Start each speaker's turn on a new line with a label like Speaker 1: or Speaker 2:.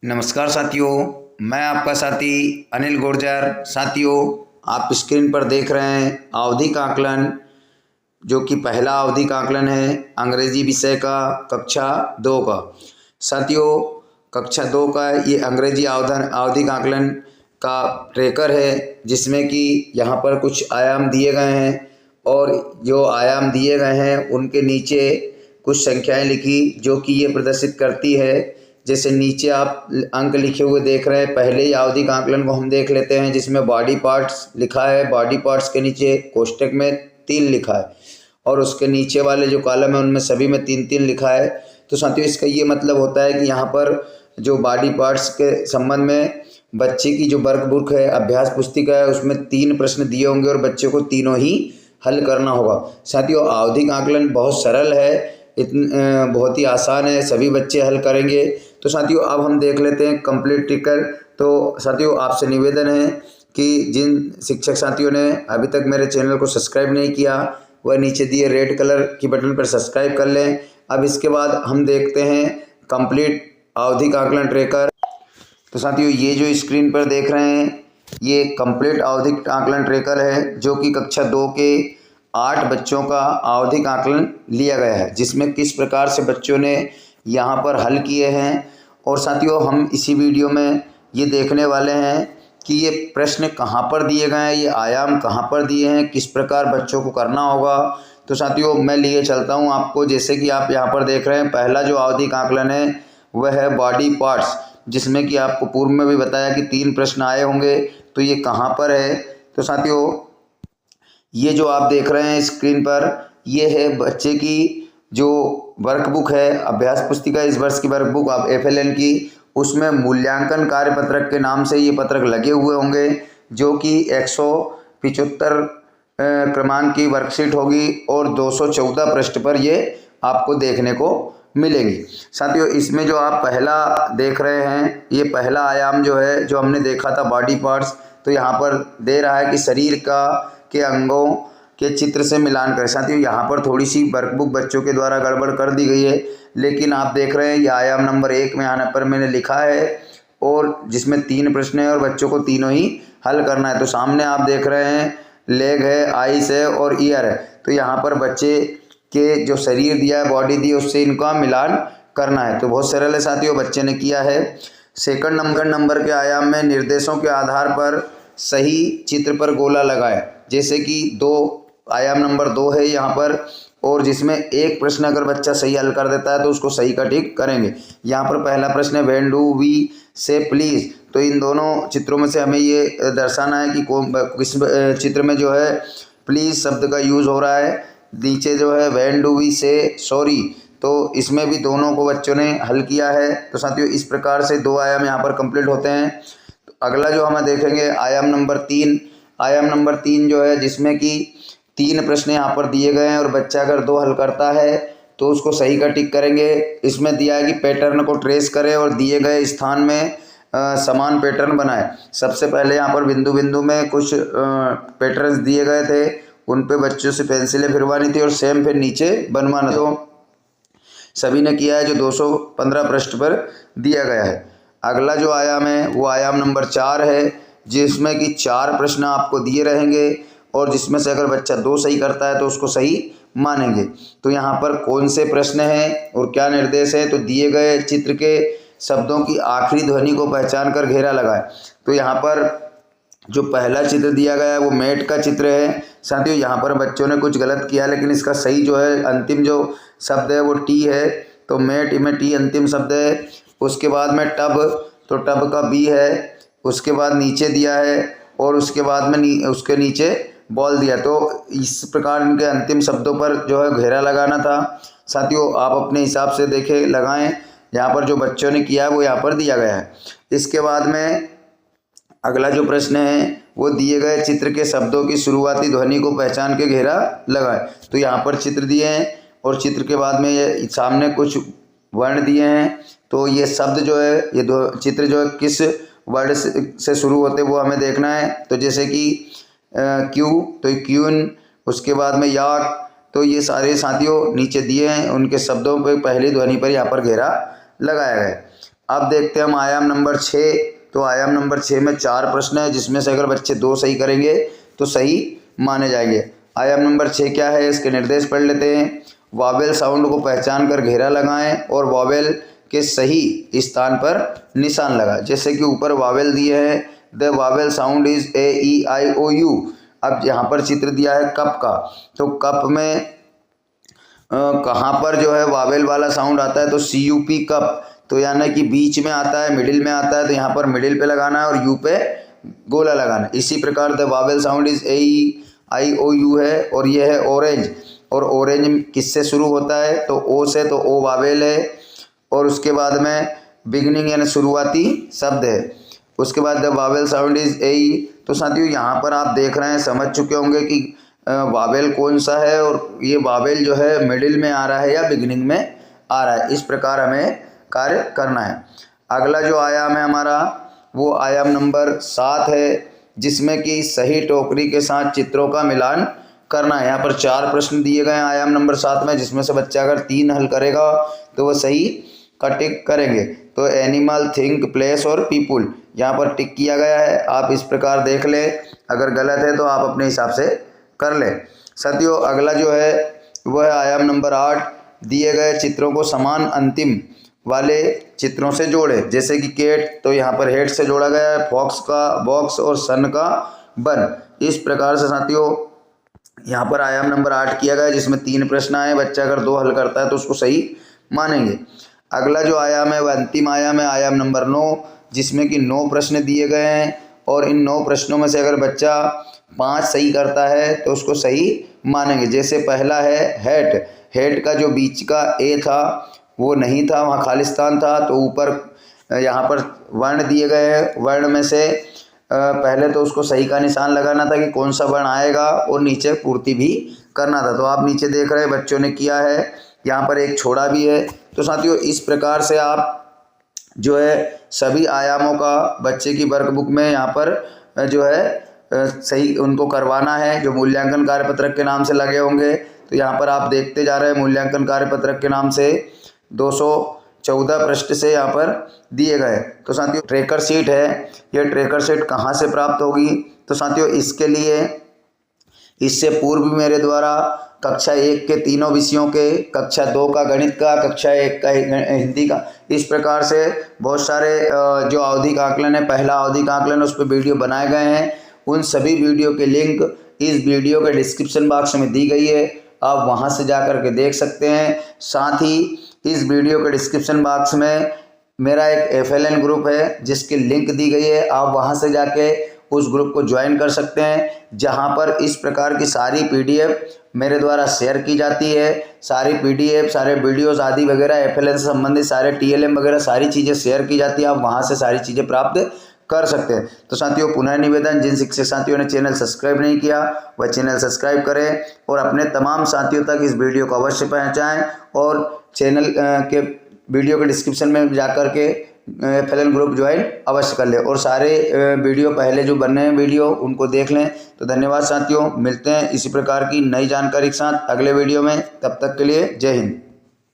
Speaker 1: नमस्कार साथियों, मैं आपका साथी अनिल गुर्जर। साथियों, आप स्क्रीन पर देख रहे हैं आवधिक आकलन, जो कि पहला आवधिक आकलन है अंग्रेजी विषय का कक्षा 2 का। साथियों, कक्षा 2 का ये अंग्रेजी आवधिक आकलन का ट्रेकर है, जिसमें कि यहाँ पर कुछ आयाम दिए गए हैं और जो आयाम दिए गए हैं उनके नीचे कुछ संख्याएं लिखी, जो कि ये प्रदर्शित करती है। जैसे नीचे आप अंक लिखे हुए देख रहे हैं। पहले ही आवधिक आकलन को हम देख लेते हैं, जिसमें बॉडी पार्ट्स लिखा है। बॉडी पार्ट्स के नीचे कोष्टक में 3 लिखा है और उसके नीचे वाले जो कॉलम है उनमें सभी में 3-3 लिखा है। तो साथियों, इसका ये मतलब होता है कि यहाँ पर जो बॉडी पार्ट्स के संबंध में बच्चे की जो वर्कबुक है, अभ्यास पुस्तिका है, उसमें 3 प्रश्न दिए होंगे और बच्चे को तीनों ही हल करना होगा। साथियों, आवधिक आकलन बहुत सरल है, बहुत ही आसान है, सभी बच्चे हल करेंगे। तो साथियों, अब हम देख लेते हैं कंप्लीट ट्रिकर। तो साथियों, आपसे निवेदन है कि जिन शिक्षक साथियों ने अभी तक मेरे चैनल को सब्सक्राइब नहीं किया, वह नीचे दिए रेड कलर की बटन पर सब्सक्राइब कर लें। अब इसके बाद हम देखते हैं कंप्लीट आवधिक आकलन ट्रेकर। तो साथियों, ये जो स्क्रीन पर देख रहे हैं, ये कंप्लीट आवधिक आकलन ट्रेकर है, जो कि कक्षा 2 के 8 बच्चों का आवधिक आकलन लिया गया है, जिसमें किस प्रकार से बच्चों ने यहाँ पर हल किए हैं। और साथियों, हम इसी वीडियो में ये देखने वाले हैं कि ये प्रश्न कहाँ पर दिए गए हैं, ये आयाम कहाँ पर दिए हैं, किस प्रकार बच्चों को करना होगा। तो साथियों, मैं लिए चलता हूँ आपको। जैसे कि आप यहाँ पर देख रहे हैं, पहला जो आवधिक आकलन है वह है बॉडी पार्ट्स, जिसमें कि आपको पूर्व में भी बताया कि 3 प्रश्न आए होंगे। तो ये कहाँ पर है? तो साथियों, ये जो आप देख रहे हैं स्क्रीन पर, ये है बच्चे की जो वर्कबुक है, अभ्यास पुस्तिका इस वर्ष की वर्कबुक आप FLN की, उसमें मूल्यांकन कार्य पत्रक के नाम से ये पत्रक लगे हुए होंगे, जो कि 175 क्रमांक की वर्कशीट होगी और 214 पृष्ठ पर ये आपको देखने को मिलेगी। साथियों, इसमें जो आप पहला देख रहे हैं, ये पहला आयाम जो है, जो हमने देखा था बॉडी पार्ट्स, तो यहाँ पर दे रहा है कि शरीर के अंगों के चित्र से मिलान करें। साथियों, यहाँ पर थोड़ी सी वर्कबुक बच्चों के द्वारा गड़बड़ कर दी गई है, लेकिन आप देख रहे हैं ये आयाम नंबर 1 में यहाँ पर मैंने लिखा है, और जिसमें 3 प्रश्न है और बच्चों को तीनों ही हल करना है। तो सामने आप देख रहे हैं लेग है, आइस है और ईयर है। तो यहाँ पर बच्चे के जो शरीर दिया है, बॉडी दी है, उससे इनका मिलान करना है। तो बहुत सरल है साथियों, बच्चे ने किया है। सेकंड नंबर के आयाम में निर्देशों के आधार पर सही चित्र पर गोला लगाए। जैसे कि 2 आयाम नंबर 2 है यहाँ पर, और जिसमें एक प्रश्न अगर बच्चा सही हल कर देता है तो उसको सही का टिक करेंगे। यहाँ पर पहला प्रश्न है व्हेन डू वी से प्लीज। तो इन दोनों चित्रों में से हमें ये दर्शाना है कि किस चित्र में जो है प्लीज शब्द का यूज हो रहा है। नीचे जो है व्हेन डू वी से सॉरी, तो इसमें भी दोनों को बच्चों ने हल किया है। तो साथियों, इस प्रकार से 2 आयाम यहाँ पर कंप्लीट होते हैं। तो अगला जो हम देखेंगे आयाम नंबर 3। आयाम नंबर 3 जो है, जिसमें कि 3 प्रश्न यहाँ पर दिए गए हैं और बच्चा अगर 2 हल करता है तो उसको सही का टिक करेंगे। इसमें दिया है कि पैटर्न को ट्रेस करें और दिए गए स्थान में समान पैटर्न बनाए। सबसे पहले यहाँ पर बिंदु बिंदु में कुछ पैटर्न्स दिए गए थे, उन पे बच्चों से पेंसिलें फिरवानी थी और सेम फिर नीचे बनवाना। तो सभी ने किया है, जो 215 पृष्ठ पर दिया गया है। अगला जो आयाम है वो आयाम नंबर 4 है, जिसमें कि 4 प्रश्न आपको दिए रहेंगे और जिसमें से अगर बच्चा 2 सही करता है तो उसको सही मानेंगे। तो यहाँ पर कौन से प्रश्न हैं और क्या निर्देश है? तो दिए गए चित्र के शब्दों की आखिरी ध्वनि को पहचान कर घेरा लगाए। तो यहाँ पर जो पहला चित्र दिया गया है वो मेट का चित्र है। साथियों, यहाँ पर बच्चों ने कुछ गलत किया, लेकिन इसका सही जो है अंतिम जो शब्द है वो टी है। तो मेट में टी अंतिम शब्द है। उसके बाद में टब, तो टब का बी है। उसके बाद नीचे दिया है और उसके बाद में उसके नीचे बॉल दिया। तो इस प्रकार इनके अंतिम शब्दों पर जो है घेरा लगाना था। साथियों, आप अपने हिसाब से देखें, लगाएं। यहाँ पर जो बच्चों ने किया है वो यहाँ पर दिया गया है। इसके बाद में अगला जो प्रश्न है वो दिए गए चित्र के शब्दों की शुरुआती ध्वनि को पहचान के घेरा लगाएं। तो यहाँ पर चित्र दिए हैं और चित्र के बाद में ये सामने कुछ वर्ण दिए हैं। तो ये शब्द जो है, ये चित्र जो है किस वर्ड से शुरू होते वो हमें देखना है। तो जैसे कि क्यू, तो क्यून, उसके बाद में याक। तो ये सारे साथियों नीचे दिए हैं, उनके शब्दों पे पहली ध्वनि पर यहाँ पर घेरा लगाया गया है। अब देखते हैं हम आयाम नंबर 6। तो आयाम नंबर 6 में 4 प्रश्न है, जिसमें से अगर बच्चे 2 सही करेंगे तो सही माने जाएंगे। आयाम नंबर 6 क्या है, इसके निर्देश पढ़ लेते हैं। वॉवेल साउंड को पहचान कर घेरा लगाएं और वॉवेल के सही स्थान पर निशान लगाएं। जैसे कि ऊपर वॉवेल दिए हैं, the vowel sound is A E I O U. अब यहाँ पर चित्र दिया है कप का, तो कप में कहाँ पर जो है वॉवेल वाला साउंड आता है, तो सी यू पी कप, तो यानी कि बीच में आता है, मिडिल में आता है, तो यहाँ पर मिडिल पे लगाना है और यू पे गोला लगाना है। इसी प्रकार the vowel sound is A E I O U है। और ये है ऑरेंज, और ऑरेंज किससे शुरू होता है, तो ओ से, तो ओ वॉवेल है। और उसके बाद में बिगनिंग यानी शुरुआती शब्द है। उसके बाद the vowel sound is A E. तो साथियों यहाँ पर आप देख रहे हैं, समझ चुके होंगे कि वॉवेल कौन सा है और ये वॉवेल जो है मिडिल में आ रहा है या बिगनिंग में आ रहा है। इस प्रकार हमें कार्य करना है। अगला जो आयाम है हमारा वो आयाम नंबर 7 है, जिसमें कि सही टोकरी के साथ चित्रों का मिलान करना है। यहाँ पर 4 प्रश्न दिए गए हैं आयाम नंबर 7 में, जिसमें से बच्चा अगर 3 हल करेगा तो वह सही का टिक करेंगे। तो एनिमल, थिंक, प्लेस और पीपुल यहाँ पर टिक किया गया है। आप इस प्रकार देख लें, अगर गलत है तो आप अपने हिसाब से कर लें। साथियों अगला जो है वह है आयाम नंबर 8। दिए गए चित्रों को समान अंतिम वाले चित्रों से जोड़े। जैसे कि केट, तो यहाँ पर हेड से जोड़ा गया है, फॉक्स का बॉक्स और सन का बन। इस प्रकार से साथियों यहाँ पर आयाम नंबर 8 किया गया है, जिसमें 3 प्रश्न आए। बच्चा अगर 2 हल करता है तो उसको सही मानेंगे। अगला जो आयाम है वह अंतिम आयाम है, आयाम नंबर 9, जिसमें कि 9 प्रश्न दिए गए हैं। और इन 9 प्रश्नों में से अगर बच्चा 5 सही करता है तो उसको सही मानेंगे। जैसे पहला है हेड, हेड का जो बीच का ए था वो नहीं था, वहाँ खालिस्तान था। तो ऊपर यहाँ पर वर्ण दिए गए हैं, वर्ण में से पहले तो उसको सही का निशान लगाना था कि कौन सा वर्ण आएगा, और नीचे पूर्ति भी करना था। तो आप नीचे देख रहे हैं बच्चों ने किया है, यहाँ पर एक छोड़ा भी है। तो साथियों इस प्रकार से आप जो है सभी आयामों का बच्चे की वर्कबुक में यहाँ पर जो है सही उनको करवाना है, जो मूल्यांकन कार्यपत्रक के नाम से लगे होंगे। तो यहाँ पर आप देखते जा रहे हैं मूल्यांकन कार्यपत्रक के नाम से 214 पृष्ठ से यहाँ पर दिए गए। तो साथियों ट्रैकर शीट है, ये ट्रैकर शीट कहाँ से प्राप्त होगी, तो साथियों इसके लिए इससे पूर्व मेरे द्वारा कक्षा 1 के तीनों विषयों के, कक्षा 2 का गणित का, कक्षा 1 का हिंदी का, इस प्रकार से बहुत सारे जो आवधिक आकलन है, पहला आवधिक आकलन, उस पर वीडियो बनाए गए हैं। उन सभी वीडियो के लिंक इस वीडियो के डिस्क्रिप्शन बॉक्स में दी गई है, आप वहां से जा कर के देख सकते हैं। साथ ही इस वीडियो के डिस्क्रिप्शन बॉक्स में मेरा एक FLN ग्रुप है जिसकी लिंक दी गई है, आप वहां से जाके उस ग्रुप को ज्वाइन कर सकते हैं, जहां पर इस प्रकार की सारी PDF मेरे द्वारा शेयर की जाती है। सारी PDF, सारे वीडियोस आदि वगैरह, FLN से संबंधित सारे TLM वगैरह सारी चीज़ें शेयर की जाती है, आप वहां से सारी चीज़ें प्राप्त कर सकते हैं। तो साथियों पुनः निवेदन, जिन शिक्षक साथियों ने चैनल सब्सक्राइब नहीं किया वह चैनल सब्सक्राइब करें और अपने तमाम साथियों तक इस वीडियो को अवश्य पहुँचाएँ। और चैनल के वीडियो के डिस्क्रिप्शन में जाकर के FLN ग्रुप ज्वाइन अवश्य कर लें, और सारे वीडियो पहले जो बने हैं वीडियो उनको देख लें। तो धन्यवाद साथियों, मिलते हैं इसी प्रकार की नई जानकारी के साथ अगले वीडियो में। तब तक के लिए जय हिंद।